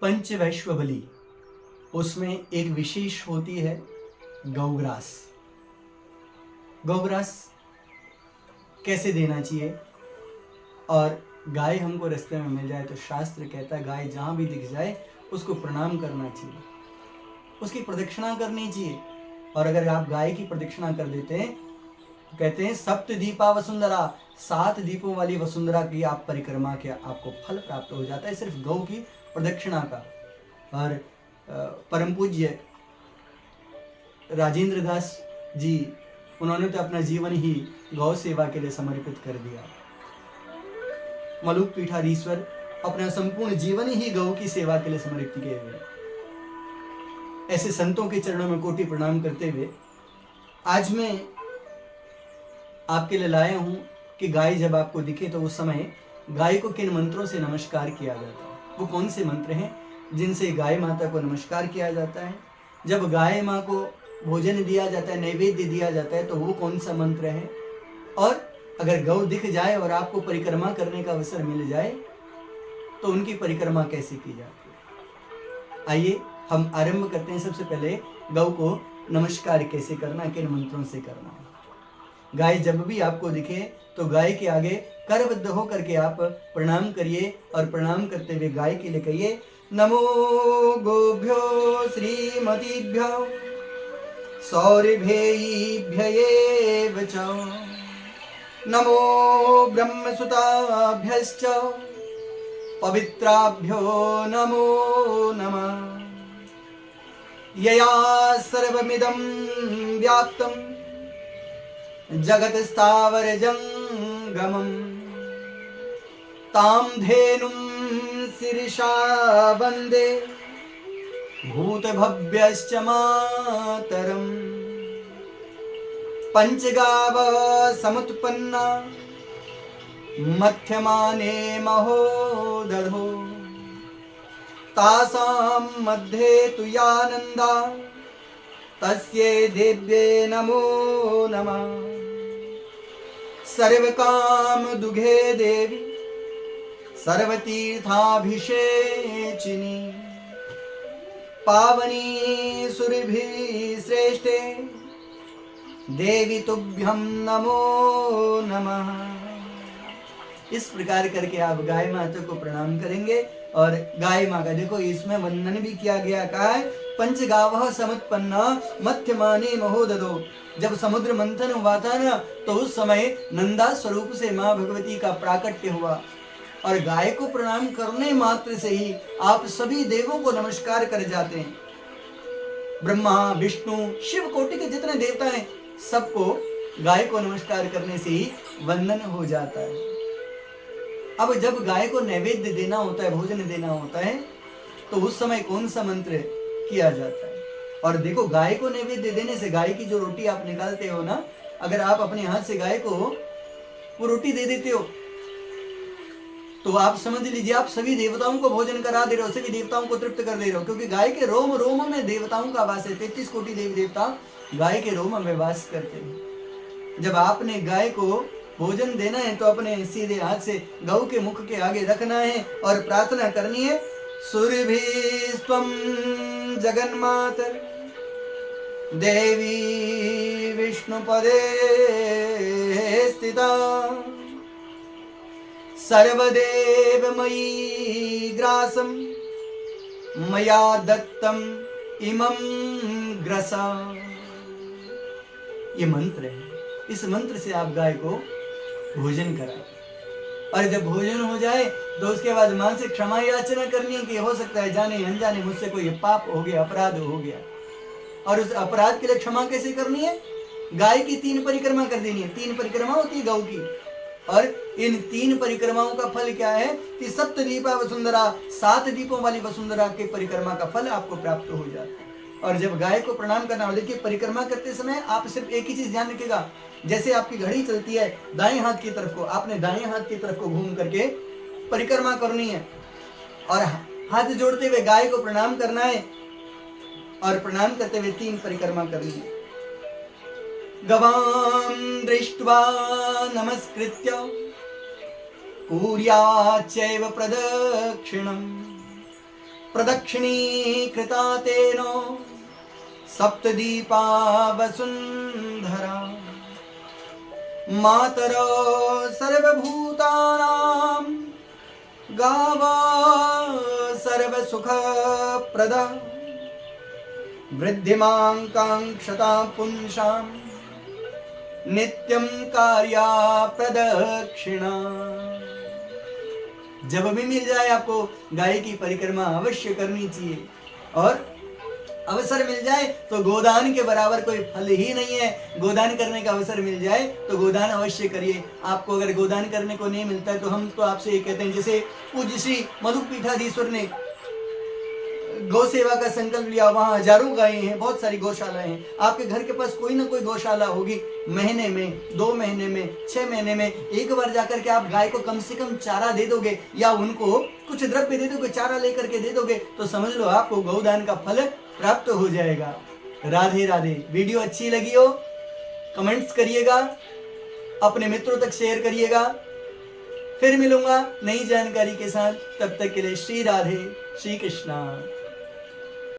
पंच वैश्व बलि, उसमें एक विशेष होती है गौग्रास। गौग्रास कैसे देना चाहिए, और गाय हमको रास्ते में मिल जाए तो शास्त्र कहता है गाय जहां भी दिख जाए उसको प्रणाम करना चाहिए, उसकी प्रदक्षिणा करनी चाहिए। और अगर आप गाय की प्रदक्षिणा कर देते हैं, कहते हैं सप्त दीपा वसुंधरा, 7 दीपों वाली वसुंधरा की आप परिक्रमा के आपको फल प्राप्त हो जाता है सिर्फ गौ की प्रदक्षिणा का। और परम पूज्य राजेंद्र दास जी, उन्होंने तो अपना जीवन ही गौ सेवा के लिए समर्पित कर दिया। मलुक पीठाधीश्वर अपना संपूर्ण जीवन ही गौ की सेवा के लिए समर्पित किए हुए। ऐसे संतों के चरणों में कोटि प्रणाम करते हुए आज मैं आपके लिए लाया हूं कि गाय जब आपको दिखे तो उस समय गाय को किन मंत्रों से नमस्कार किया जाता है। वो कौन से मंत्र हैं जिनसे गाय माता को नमस्कार किया जाता है। जब गाय माँ को भोजन दिया जाता है, नैवेद्य दिया जाता है, तो वो कौन सा मंत्र है। और अगर गौ दिख जाए और आपको परिक्रमा करने का अवसर मिल जाए तो उनकी परिक्रमा कैसे की जाती है। आइए हम आरंभ करते हैं। सबसे पहले गौ को नमस्कार कैसे करना, किन मंत्रों से करना। गाय जब भी आपको दिखे तो गाय के आगे करबद्ध होकर के आप प्रणाम करिए, और प्रणाम करते हुए गाय के लिए कहिए नमो गोभ्यो श्रीमतीभ्यो सौरभेयीभ्यएव च, नमो ब्रह्मसुताभ्यश्च पवित्राभ्यो नमो नमः। यया सर्वमिदं व्याप्तं जगत स्थावर जंगमं, तां धेनुं शिरसा वंदे भूत भव्यश्च मातरम्। पंचगाव समुत्पन्ना मध्यमाने महोदधो, तासां मध्ये तु यानन्दा तस्यै देव्ये नमो नमः। सर्वकाम दुघे देवी सर्वतीर्थाभिषेचिनी, पावनी सुरभि श्रेष्ठे देवी तुभ्यं नमो नमः। इस प्रकार करके आप गाय माता को प्रणाम करेंगे। और गाय माँ का देखो इसमें वंदन भी किया गया। कहा है पंचगावः समुत्पन्ना मध्यमाने महोदधो। जब समुद्र मंथन हुआ था ना, तो उस समय नंदा स्वरूप से माँ भगवती का प्राकट्य हुआ। और गाय को प्रणाम करने मात्र से ही आप सभी देवों को नमस्कार कर जाते हैं। ब्रह्मा विष्णु शिव कोटि के जितने देवता हैं सबको गाय को नमस्कार करने से ही वंदन हो जाता है। अब जब गाय को नैवेद्य देना होता है, भोजन देना होता है, तो उस समय कौन सा मंत्र किया जाता है। और देखो गाय को नैवेद्य देने से, गाय की जो रोटी आप निकालते हो ना, अगर आप अपने हाथ से गाय को वो रोटी दे देते हो तो आप समझ लीजिए आप सभी देवताओं को भोजन करा दे रहे हो, सभी देवताओं को तृप्त कर दे रहे हो। क्योंकि गाय के रोम रोम में देवताओं का वास है। 33 कोटि देवी देवता गाय के रोम में वास करते हैं। जब आपने गाय को भोजन देना है तो अपने सीधे हाथ से गौ के मुख के आगे रखना है और प्रार्थना करनी है सुरभिस्त्वं जगन्मातर देवी विष्णुपदे स्थिता, सर्वदेवमयी ग्रासं मया दत्तम इमं ग्रसा। ये मंत्र है। इस मंत्र से आप गाय को भोजन कराएं। और जब भोजन हो जाए तो उसके बाद मां से क्षमा याचना करनी है कि हो सकता है जाने अनजाने मुझसे कोई पाप हो गया, अपराध हो गया। और उस अपराध के लिए क्षमा कैसे करनी है। गाय की 3 परिक्रमा कर देनी है। 3 परिक्रमा होती है गौ की। और इन 3 परिक्रमाओं का फल क्या है कि सप्त दीपा वसुंधरा, 7 दीपों वाली वसुंधरा के परिक्रमा का फल आपको प्राप्त हो जाता है। और जब गाय को प्रणाम करना हो, देखिए परिक्रमा करते समय आप सिर्फ एक ही चीज ध्यान रखिएगा। जैसे आपकी घड़ी चलती है दाएं हाथ की तरफ को, आपने दाएं हाथ की तरफ को घूम करके परिक्रमा करनी है और हाथ जोड़ते हुए गाय को प्रणाम करना है। और प्रणाम करते हुए 3 परिक्रमा करनी है। गवां दृष्ट्वा नमस्कृत्य कुर्याच्चैव प्रदक्षिणम्, प्रदक्षिणीकृता तेन सप्तदीपा वसुन्धरा मातरो सर्वभूतानां गावा सर्वसुखप्रदा वृद्धिमां काङ्क्षता पुंसां नित्यं कार्या प्रदक्षिणा। जब भी मिल जाए आपको गाय की परिक्रमा अवश्य करनी चाहिए, और अवसर मिल जाए तो गोदान के बराबर कोई फल ही नहीं है। गोदान करने का अवसर मिल जाए तो गोदान अवश्य करिए। आपको अगर गोदान करने को नहीं मिलता है तो हम तो आपसे ये कहते हैं, जैसे पूज्य श्री मधुपीठाधीश्वर ने गौ सेवा का संकल्प लिया, वहां हजारों गायें हैं, बहुत सारी गौशालाएं हैं। आपके घर के पास कोई ना कोई गौशाला होगी। महीने में, 2 महीने में, 6 महीने में एक बार जाकर के आप गाय को कम से कम चारा दे दोगे, या उनको कुछ द्रव्य दे दोगे, चारा लेकर के दे दोगे, तो समझ लो आपको गौदान का फल प्राप्त हो जाएगा। राधे राधे। वीडियो अच्छी लगी हो कमेंट्स करिएगा, अपने मित्रों तक शेयर करिएगा। फिर मिलूंगा नई जानकारी के साथ, तब तक के लिए श्री राधे, श्री कृष्णा।